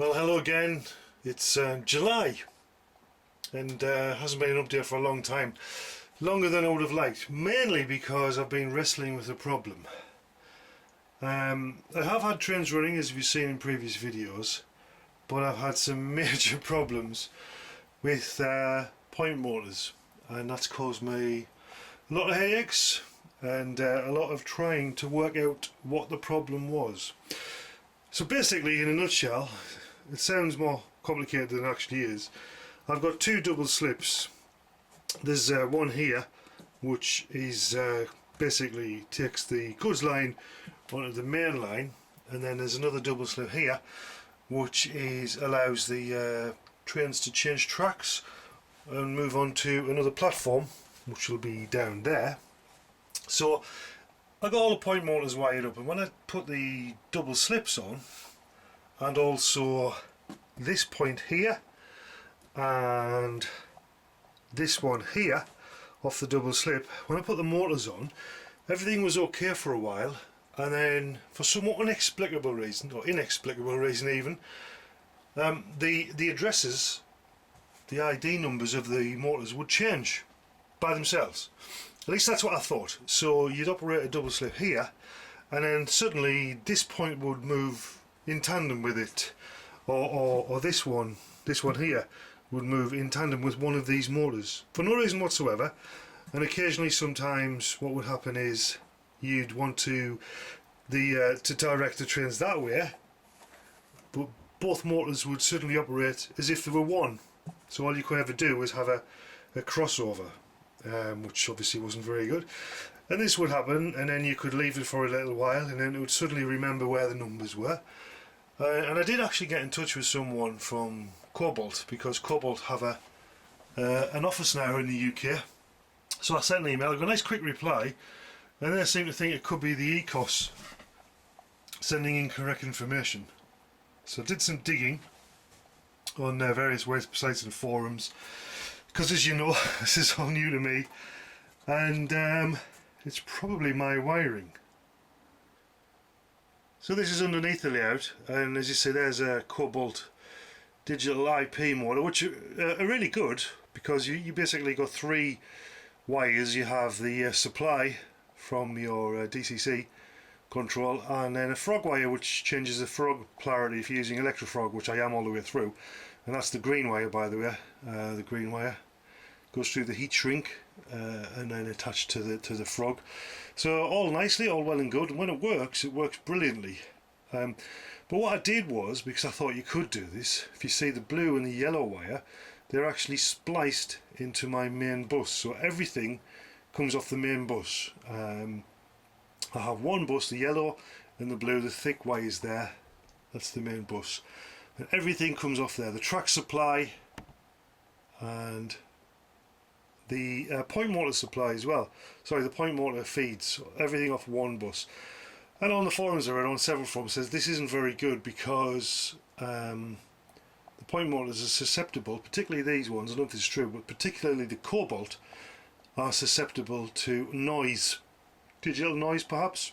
Well, hello again. It's July, and hasn't been an update for a long time, longer than I would have liked, mainly because I've been wrestling with a problem. I have had trains running, as you've seen in previous videos, but I've had some major problems with point motors, and that's caused me a lot of headaches and a lot of trying to work out what the problem was. So basically, in a nutshell, it sounds more complicated than it actually is. I've got two double slips. There's one here which is basically takes the goods line onto the main line, and then there's another double slip here which allows the trains to change tracks and move on to another platform, which will be down there. So I got all the point motors wired up, and when I put the double slips on, and also this point here and this one here off the double slip, when I put the motors on, everything was okay for a while, and then for some inexplicable reason even, the addresses, the ID numbers of the motors would change by themselves. At least that's what I thought. So you'd operate a double slip here, and then suddenly this point would move in tandem with it, or this one here would move in tandem with one of these motors for no reason whatsoever. And occasionally, sometimes what would happen is you'd want to direct the trains that way, but both motors would suddenly operate as if they were one. So all you could ever do was have a crossover, which obviously wasn't very good. And this would happen, and then you could leave it for a little while, and then it would suddenly remember where the numbers were. And I did actually get in touch with someone from Cobalt, because Cobalt have an office now in the UK. So I sent an email, I got a nice quick reply, and they seem to think it could be the ECOS sending incorrect information. So I did some digging on various websites and forums, because as you know, this is all new to me, and it's probably my wiring. So this is underneath the layout, and as you see, there's a Cobalt digital IP motor, which are really good, because you basically got three wires. You have the supply from your DCC control, and then a frog wire which changes the frog polarity if you're using electrofrog, which I am all the way through, and that's the green wire, by the way. The green wire goes through the heat shrink and then attached to the frog. So all nicely, all well and good, and when it works brilliantly. But what I did was, because I thought you could do this, if you see the blue and the yellow wire, they're actually spliced into my main bus, so everything comes off the main bus. I have one bus, the yellow and the blue, the thick wires there, that's the main bus, and everything comes off there, the track supply and the point motor supply as well. Sorry, the point motor feeds everything off one bus. And on the forums I read, on several forums, says this isn't very good, because the point motors are susceptible, particularly these ones, I don't know if it's true, but particularly the Cobalt are susceptible to noise, digital noise perhaps,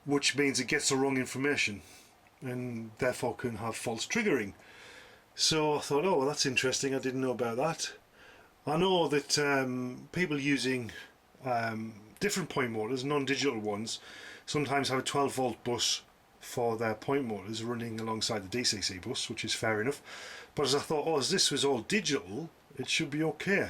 which means it gets the wrong information and therefore can have false triggering. So I thought, oh well, that's interesting, I didn't know about that. I know that people using different point motors, non-digital ones, sometimes have a 12 volt bus for their point motors running alongside the DCC bus, which is fair enough. But as I thought, as this was all digital, it should be okay.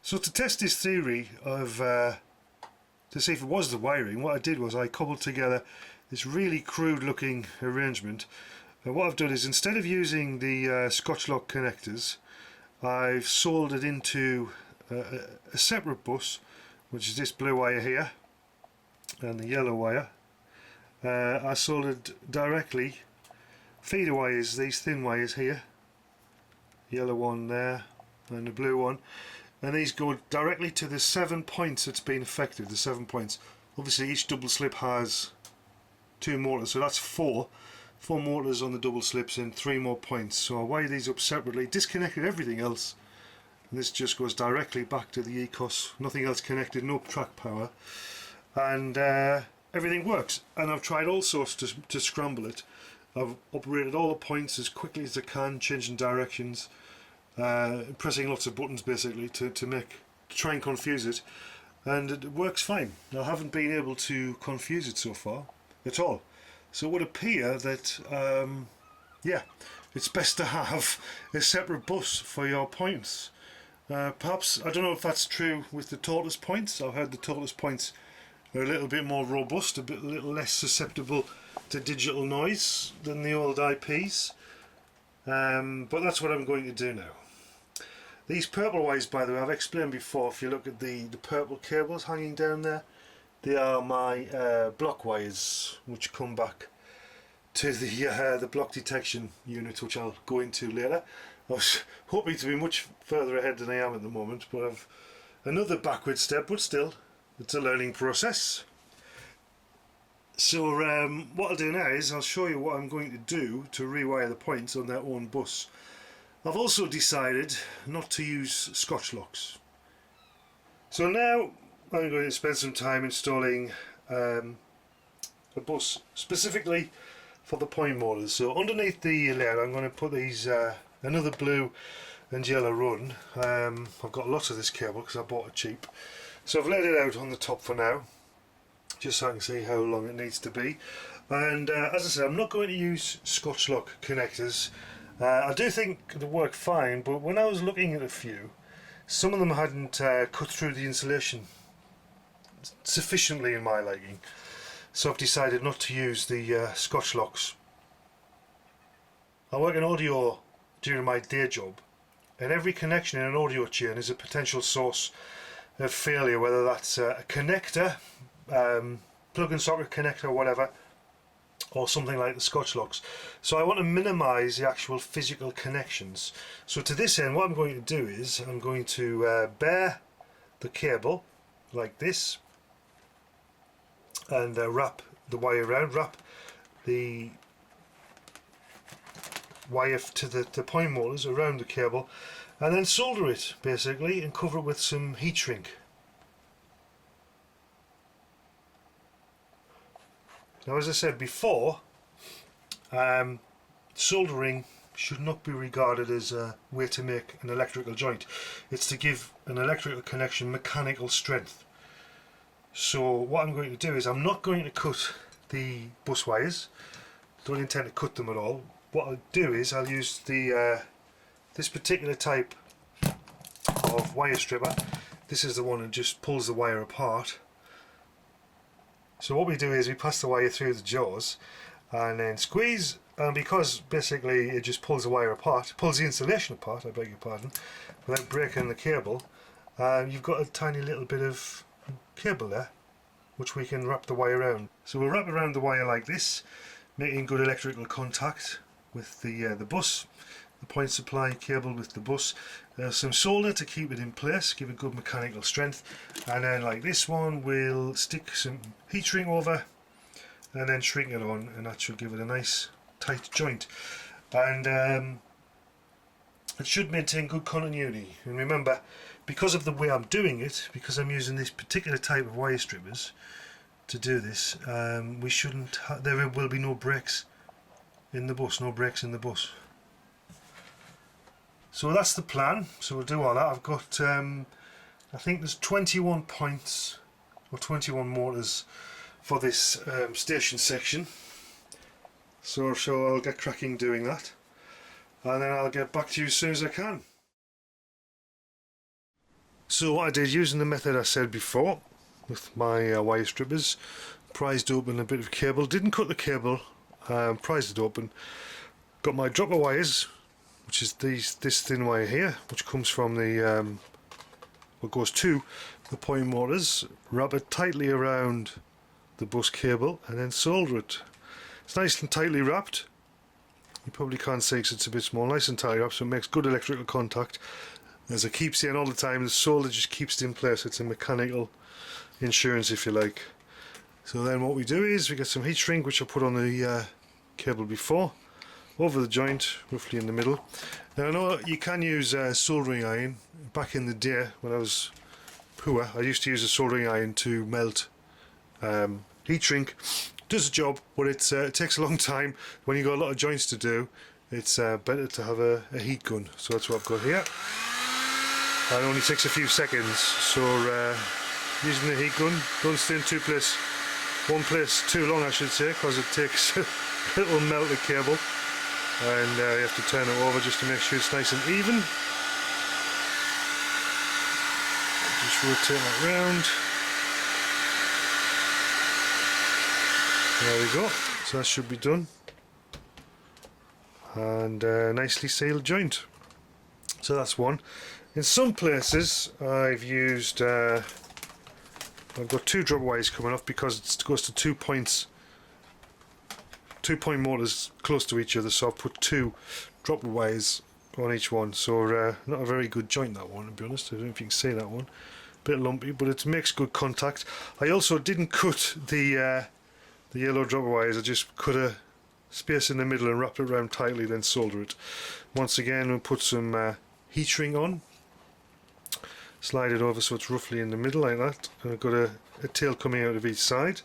So to test this theory of to see if it was the wiring, what I did was I cobbled together this really crude looking arrangement. What I've done is, instead of using the Scotch lock connectors, I've soldered into a separate bus, which is this blue wire here and the yellow wire. I soldered directly feeder wires, these thin wires here, yellow one there and the blue one, and these go directly to the 7 points that's been affected, the 7 points. Obviously each double slip has two motors, so that's four motors on the double slips and 3 more points. So I wired these up separately, disconnected everything else, and this just goes directly back to the ECOS, nothing else connected, no track power, and everything works. And I've tried all sorts to scramble it, I've operated all the points as quickly as I can, changing directions, pressing lots of buttons basically to try and confuse it, and it works fine. I haven't been able to confuse it so far at all. So it would appear that yeah, it's best to have a separate bus for your points. Perhaps, I don't know if that's true with the tortoise points. I've heard the tortoise points are a little bit more robust, a little less susceptible to digital noise than the old IPs. But that's what I'm going to do now. These purple wires, by the way, I've explained before. If you look at the purple cables hanging down there, they are my block wires, which come back to the block detection unit, which I'll go into later. I was hoping to be much further ahead than I am at the moment, but I've another backward step, but still, it's a learning process. So what I'll do now is I'll show you what I'm going to do to rewire the points on their own bus. I've also decided not to use Scotch locks. So now I'm going to spend some time installing a bus specifically for the point motors. So underneath the layer I'm going to put these another blue and yellow run. I've got lots of this cable because I bought it cheap. So I've laid it out on the top for now, just so I can see how long it needs to be. And as I said, I'm not going to use Scotch lock connectors. I do think they work fine, but when I was looking at a few, some of them hadn't cut through the insulation sufficiently in my liking. So I've decided not to use the Scotch locks. I work in audio during my day job, and every connection in an audio chain is a potential source of failure, whether that's a connector, plug and socket connector, whatever, or something like the Scotch locks. So I want to minimize the actual physical connections. So to this end, what I'm going to do is I'm going to bare the cable like this and wrap the wire around, wrap the wire to the point motors around the cable, and then solder it basically and cover it with some heat shrink. Now, as I said before, soldering should not be regarded as a way to make an electrical joint. It's to give an electrical connection mechanical strength. So what I'm going to do is I'm not going to cut the bus wires. Don't intend to cut them at all. What I'll do is I'll use the this particular type of wire stripper. This is the one that just pulls the wire apart. So what we do is we pass the wire through the jaws and then squeeze, and because basically it just pulls the wire apart, pulls the insulation apart, I beg your pardon, without breaking the cable, you've got a tiny little bit of cable there which we can wrap the wire around. So we'll wrap around the wire like this, making good electrical contact with the bus, the point supply cable with the bus. There's some solder to keep it in place, give it good mechanical strength, and then like this one we'll stick some heat shrink over and then shrink it on, and that should give it a nice tight joint, and it should maintain good continuity. And remember, because of the way I'm doing it, because I'm using this particular type of wire strippers to do this, we shouldn't there will be no breaks in the bus, no breaks in the bus. So that's the plan. So we'll do all that. I've got I think there's 21 points or 21 motors for this station section. So I'll get cracking doing that, and then I'll get back to you as soon as I can. So what I did, using the method I said before with my wire strippers, prized open a bit of cable, didn't cut the cable, prized it open, got my dropper wires, which is this thin wire here, which comes from the what goes to the point motors, wrap it tightly around the bus cable and then solder it. It's nice and tightly wrapped. You probably can't see because it's a bit small. Nice and tightly wrapped, so it makes good electrical contact. As I keep saying all the time, the solder just keeps it in place. It's a mechanical insurance, if you like. So then what we do is we get some heat shrink, which I put on the cable before, over the joint, roughly in the middle. Now I know you can use soldering iron. Back in the day when I was poor, I used to use a soldering iron to melt heat shrink. does the job, but it takes a long time. When you've got a lot of joints to do, it's better to have a heat gun. So that's what I've got here. And it only takes a few seconds. So using the heat gun, don't stay in one place too long, I should say, because it takes a little melted cable, and you have to turn it over just to make sure it's nice and even. Just rotate that round. There we go. So that should be done, and nicely sealed joint. So that's one. In some places I've used I've got two drop wires coming off because it goes to 2 points, 2-point motors close to each other, so I've put two drop wires on each one. So not a very good joint, that one, to be honest. I don't know if you can see that one. Bit lumpy, but it makes good contact. I also didn't cut the yellow drop wires. I just cut a space in the middle and wrapped it around tightly, then solder it. Once again, we'll put some heat shrink on. Slide it over so it's roughly in the middle like that, and I've got a tail coming out of each side,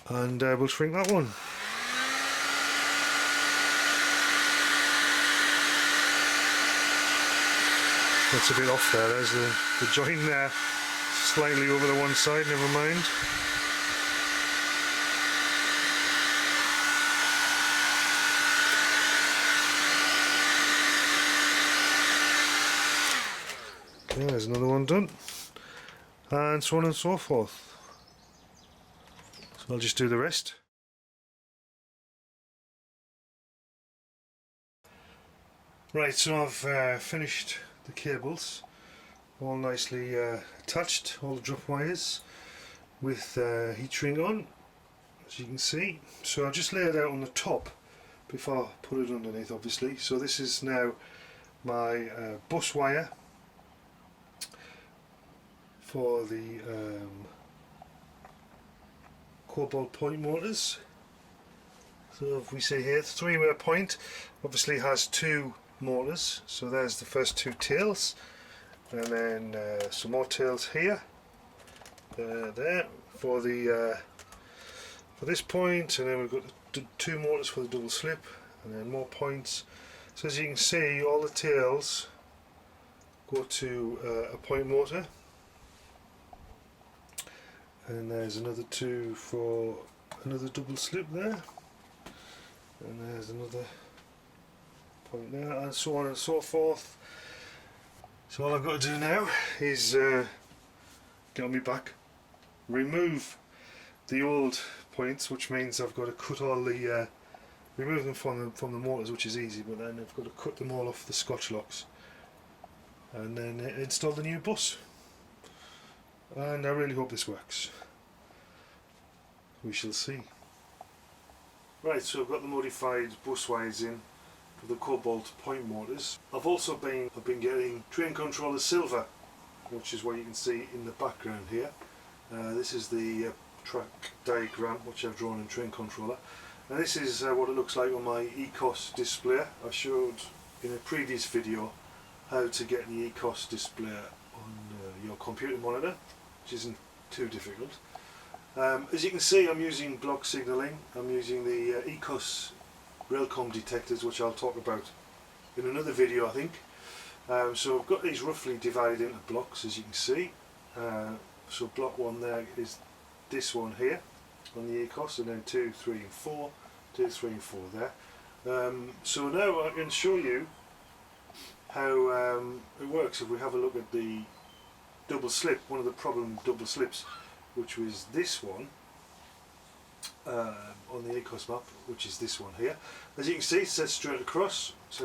and we'll shrink that one. That's a bit off there. There's the joint there, slightly over the one side, never mind. Yeah, there's another one done, and so on and so forth. So I'll just do the rest. Right, so I've finished the cables, all nicely attached, all the drop wires with heat shrink on, as you can see. So I'll just lay it out on the top before I put it underneath, obviously. So this is now my bus wire for the cobalt point motors. So if we see here, 3-way point obviously has two motors, so there's the first two tails, and then some more tails here, there for the for this point, and then we've got the two motors for the double slip, and then more points. So as you can see, all the tails go to a point motor. And there's another two for another double slip there, and there's another point there, and so on and so forth. So all I've got to do now is get on my back, remove the old points, which means I've got to cut all the remove them from the motors, which is easy, but then I've got to cut them all off the Scotch locks, and then install the new bus. And I really hope this works. We shall see. Right, so I've got the modified bus wires in for the cobalt point motors. I've also been getting train controller silver, which is what you can see in the background here. This is the track diagram which I've drawn in train controller, and this is what it looks like on my ECOS display. I showed in a previous video how to get the ECOS display on your computer monitor, which isn't too difficult. As you can see, I'm using block signalling. I'm using the ECOS railcom detectors, which I'll talk about in another video, I think. So I've got these roughly divided into blocks, as you can see. So block 1 there is this one here on the ECOS, and then 2, 3 and 4, 2, 3 and 4 there. So now I can show you how it works if we have a look at the double slip, one of the problem double slips, which was this one on the ECOS map, which is this one here. As you can see, it says straight across. The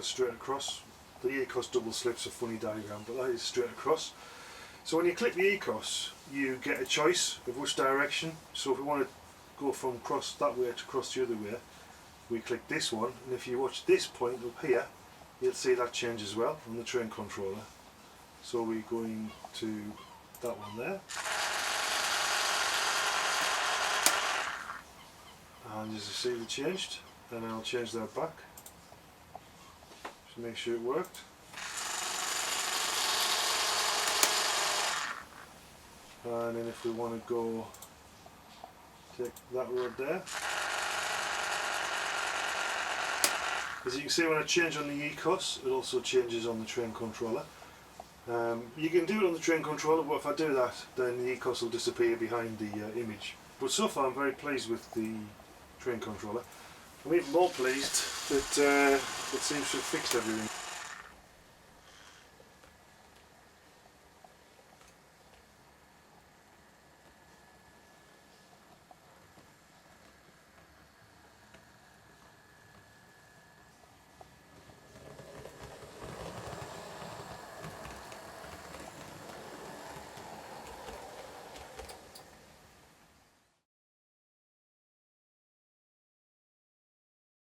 ECOS double slip's a funny diagram, but that is straight across. So when you click the ECOS, you get a choice of which direction. So if we want to go from cross that way to cross the other way, we click this one, and if you watch this point up here, you'll see that change as well on the train controller. So we're going to that one there, and as you see, it changed, and I'll change that back to make sure it worked. And then if we want to go take that road there, As you can see, when I change on the ECOS, it also changes on the train controller. You can do it on the train controller, but if I do that, then the ECOS will disappear behind the image. But so far I'm very pleased with the train controller. I'm even more pleased that it seems to have fixed everything.